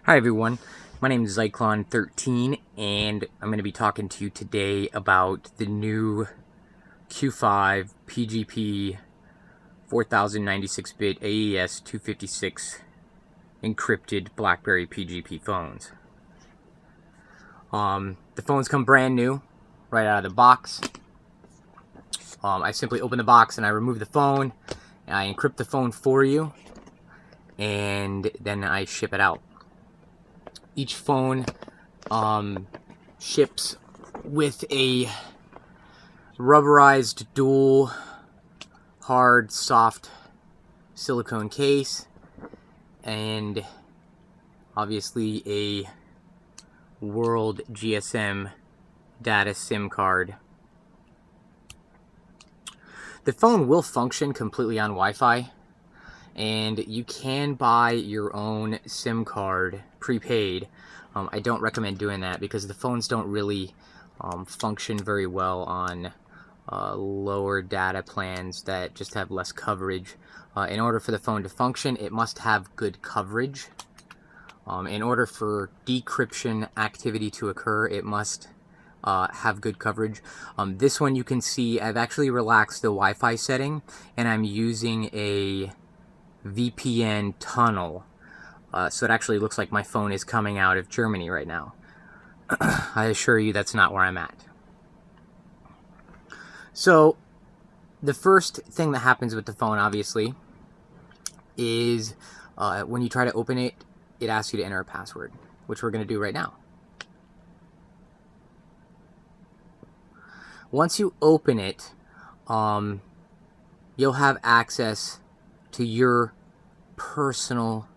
Hi everyone, my name is Zyklon13 and I'm going to be talking to you today about the new Q5 PGP 4096-bit AES 256 encrypted Blackberry PGP phones. The phones come brand new, right out of the box. I simply open the box and I remove the phone, and I encrypt the phone for you, and then I ship it out. Each phone ships with a rubberized dual hard soft silicone case and obviously a World GSM data SIM card. The phone will function completely on Wi-Fi, and you can buy your own SIM card prepaid. I don't recommend doing that because the phones don't really function very well on lower data plans that just have less coverage. In order for the phone to function, it must have good coverage. In order for decryption activity to occur, it must have good coverage. This one, you can see I've actually relaxed the Wi-Fi setting, and I'm using a VPN tunnel, so it actually looks like my phone is coming out of Germany right now. I assure you that's not where I'm at. So the first thing that happens with the phone, obviously, is when you try to open it, it asks you to enter a password, which we're going to do right now. Once you open it, you'll have access to your personal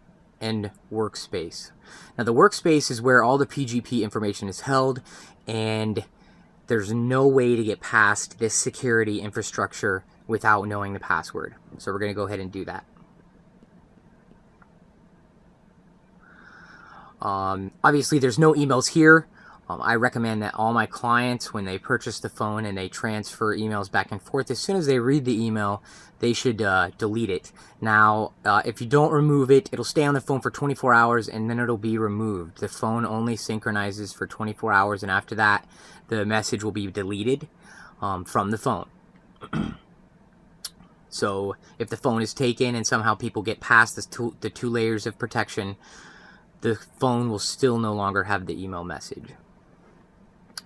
and workspace. Now, the workspace is where all the PGP information is held, and there's no way to get past this security infrastructure without knowing the password. So we're going to go ahead and do that. Obviously, there's no emails here. I recommend that all my clients, when they purchase the phone and they transfer emails back and forth, as soon as they read the email, they should delete it. Now, if you don't remove it, it'll stay on the phone for 24 hours and then it'll be removed. The phone only synchronizes for 24 hours, and after that, the message will be deleted from the phone. So if the phone is taken and somehow people get past the two layers of protection, the phone will still no longer have the email message.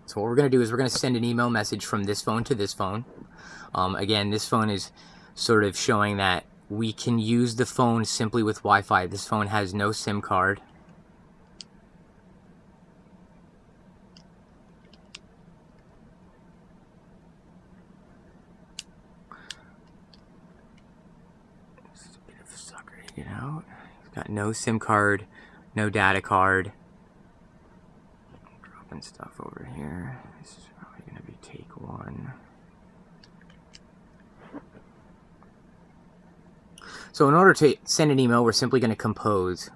So what we're going to do is we're going to send an email message from this phone to this phone. Again, this phone is sort of showing that we can use the phone simply with Wi-Fi. This phone has no SIM card. This is a bit of a sucker to get out. It's got no SIM card, no data card. Dropping stuff over here. This is probably going to be take one. So in order to send an email, we're simply going to compose.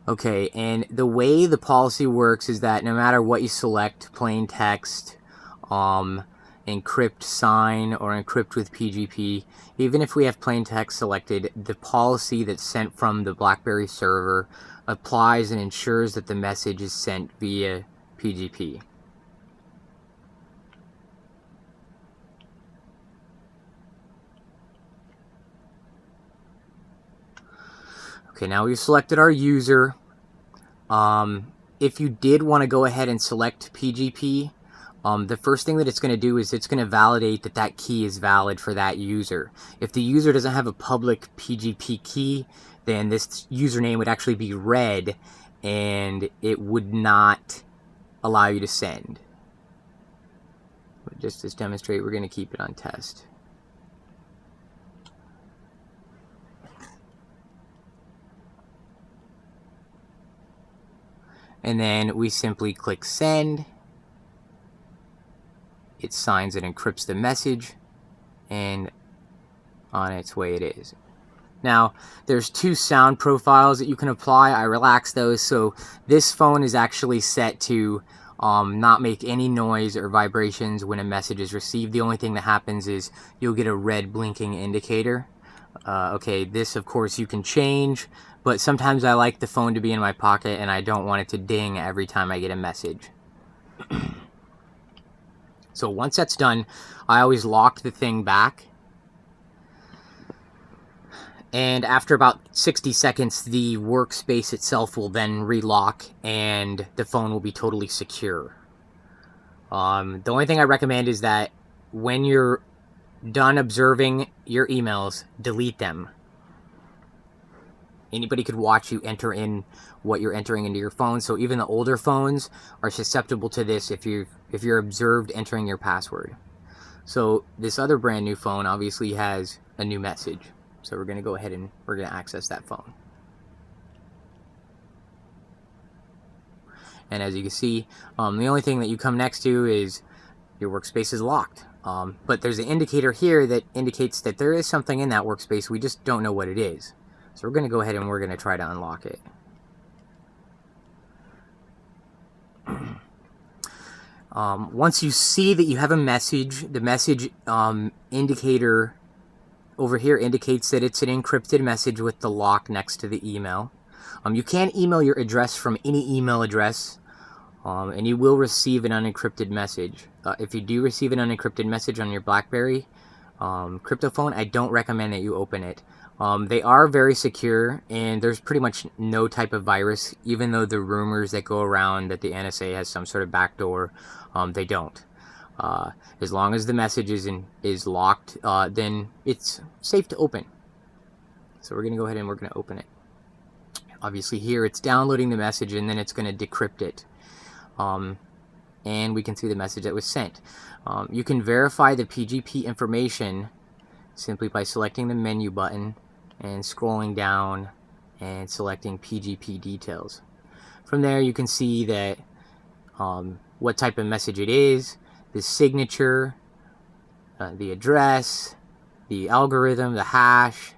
Okay, and the way the policy works is that no matter what you select, plain text, encrypt sign, or encrypt with PGP, even if we have plain text selected, the policy that's sent from the Blackberry server applies and ensures that the message is sent via PGP. Okay, now we've selected our user. If you did want to go ahead and select PGP, the first thing that it's going to do is it's going to validate that that key is valid for that user. If the user doesn't have a public PGP key, then this username would actually be red and it would not allow you to send. But just to demonstrate, we're going to keep it on test. And then we simply click send. It signs and encrypts the message, and on its way it is. Now, there's two sound profiles that you can apply. I relaxed those, so this phone is actually set to not make any noise or vibrations when a message is received. The only thing that happens is you'll get a red blinking indicator Okay, this of course you can change, but sometimes I like the phone to be in my pocket and I don't want it to ding every time I get a message. So once that's done, I always lock the thing back. And after about 60 seconds, the workspace itself will then relock and the phone will be totally secure. The only thing I recommend is that when you're done observing your emails, delete them. Anybody could watch you enter in what you're entering into your phone, so even the older phones are susceptible to this if you're observed entering your password. So this other brand new phone obviously has a new message. So we're going to go ahead and we're going to access that phone. And as you can see, the only thing that you come next to is your workspace is locked. But there's an indicator here that indicates that there is something in that workspace. We just don't know what it is. So we're going to go ahead and we're going to try to unlock it. Once you see that you have a message, the message indicator over here indicates that it's an encrypted message with the lock next to the email. You can email your address from any email address, and you will receive an unencrypted message. If you do receive an unencrypted message on your Blackberry crypto phone, I don't recommend that you open it. They are very secure, and there's pretty much no type of virus, even though the rumors that go around that the NSA has some sort of backdoor, they don't. As long as the message is locked, then it's safe to open. So we're going to go ahead and we're going to open it. Obviously here it's downloading the message and then it's going to decrypt it. And we can see the message that was sent. You can verify the PGP information simply by selecting the menu button and scrolling down and selecting PGP details. From there you can see that what type of message it is, the signature, the address, the algorithm, the hash,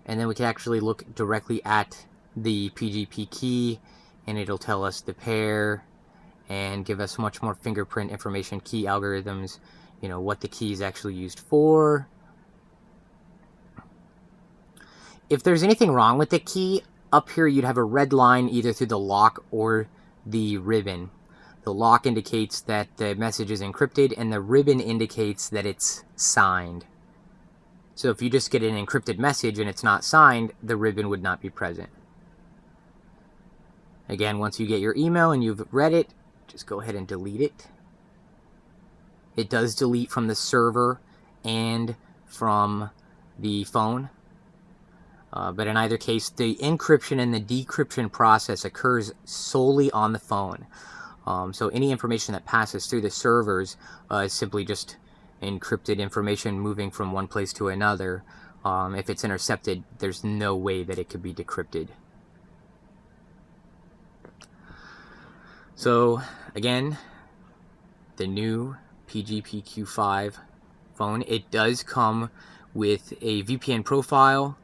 and then we can actually look directly at the PGP key and it'll tell us the pair and give us much more fingerprint information, key algorithms, you know, what the key is actually used for. If there's anything wrong with the key, up here you'd have a red line either through the lock or the ribbon. The lock indicates that the message is encrypted and the ribbon indicates that it's signed. So if you just get an encrypted message and it's not signed, the ribbon would not be present. Again, once you get your email and you've read it, just go ahead and delete it. It does delete from the server and from the phone. But in either case, the encryption and the decryption process occurs solely on the phone. So any information that passes through the servers is simply just encrypted information moving from one place to another. If it's intercepted, there's no way that it could be decrypted. So again, the new PGP Q5 phone, it does come with a VPN profile,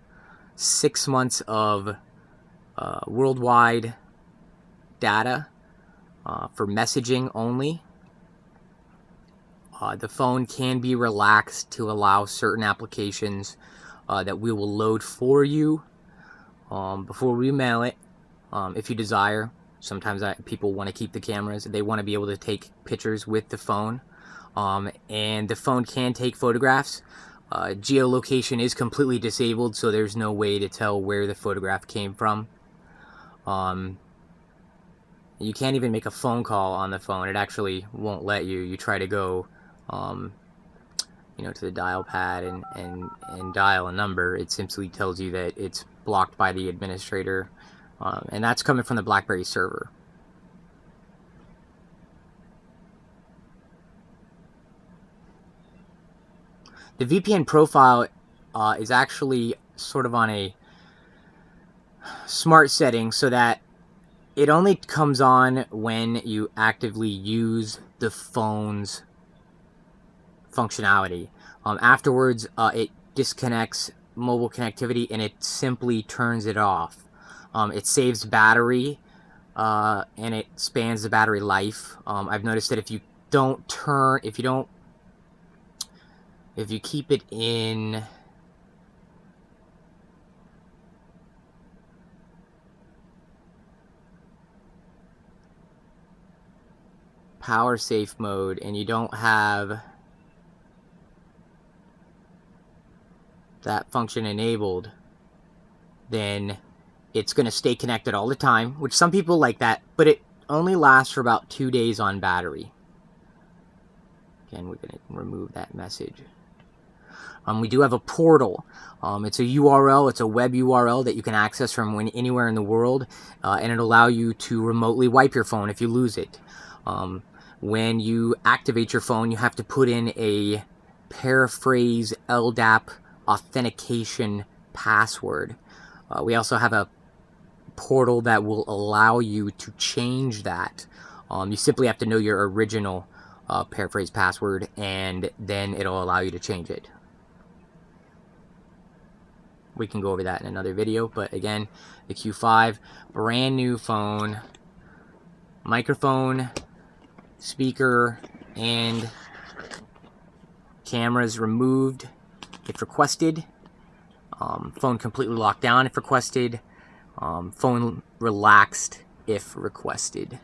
6 months of worldwide data for messaging only. The phone can be relaxed to allow certain applications that we will load for you before we mail it, if you desire. Sometimes people want to keep the cameras. They want to be able to take pictures with the phone. And the phone can take photographs. Geolocation is completely disabled, so there's no way to tell where the photograph came from. You can't even make a phone call on the phone. It actually won't let you. You try to go you know, to the dial pad and dial a number. It simply tells you that it's blocked by the administrator. And that's coming from the Blackberry server. The VPN profile is actually sort of on a smart setting so that it only comes on when you actively use the phone's functionality. Afterwards, it disconnects mobile connectivity and it simply turns it off. It saves battery and it spans the battery life. I've noticed that if you keep it in power safe mode and you don't have that function enabled, then it's going to stay connected all the time, which some people like that, but it only lasts for about 2 days on battery. Again, we're going to remove that message. We do have a portal. It's a URL, it's a web URL that you can access from anywhere in the world, and it'll allow you to remotely wipe your phone if you lose it. When you activate your phone, you have to put in a paraphrase LDAP authentication password. We also have a portal that will allow you to change that. You simply have to know your original paraphrase password, and then it'll allow you to change it. We can go over that in another video, but again, the Q5, brand new phone, microphone, speaker, and cameras removed if requested. Phone completely locked down if requested. Phone relaxed if requested.